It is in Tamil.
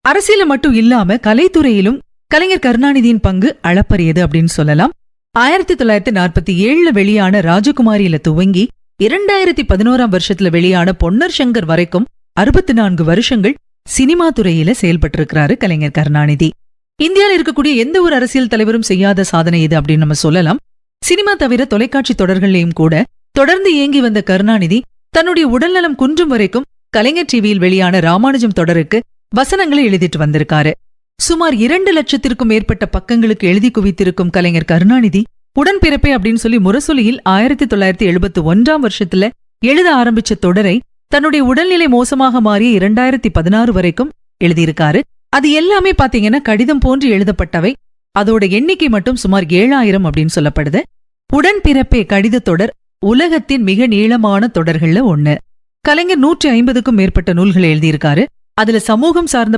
அரசியல மட்டும் இல்லாம கலைத்துறையிலும் கலைஞர் கருணாநிதியின் பங்கு அளப்பரியது அப்படின்னு சொல்லலாம். 1947 வெளியான ராஜகுமாரியில துவங்கி 2011 வெளியான பொன்னர் சங்கர் வரைக்கும் 64 வருஷங்கள் சினிமா துறையில செயல்பட்டிருக்கிறாரு கலைஞர் கருணாநிதி. இந்தியாவில் இருக்கக்கூடிய எந்த ஒரு அரசியல் தலைவரும் செய்யாத சாதனை இது அப்படின்னு நம்ம சொல்லலாம். சினிமா தவிர தொலைக்காட்சி தொடர்களையும் கூட தொடர்ந்து இயங்கி வந்த கருணாநிதி தன்னுடைய உடல்நலம் குன்றும் வரைக்கும் கலைஞர் டிவியில் வெளியான ராமானுஜம் தொடருக்கு வசனங்களை எழுதிட்டு வந்திருக்காரு. சுமார் 2 லட்சத்திற்கும் மேற்பட்ட பக்கங்களுக்கு எழுதி குவித்திருக்கும் கலைஞர் கருணாநிதி உடன்பிறப்பே அப்படின்னு சொல்லி முரசொலியில் 1971 எழுத ஆரம்பிச்ச தொடரை தன்னுடைய உடல்நிலை மோசமாக மாறிய 2016 வரைக்கும் எழுதியிருக்காரு. அது எல்லாமே பாத்தீங்கன்னா கடிதம் போன்று எழுதப்பட்டவை. அதோட எண்ணிக்கை மட்டும் சுமார் 7000 அப்படின்னு சொல்லப்படுது. உடன்பிறப்பே கடித தொடர் உலகத்தின் மிக நீளமான தொடர்கள்ல ஒண்ணு. கலைஞர் 150க்கும் மேற்பட்ட நூல்கள் எழுதியிருக்காரு. அதுல சமூகம் சார்ந்த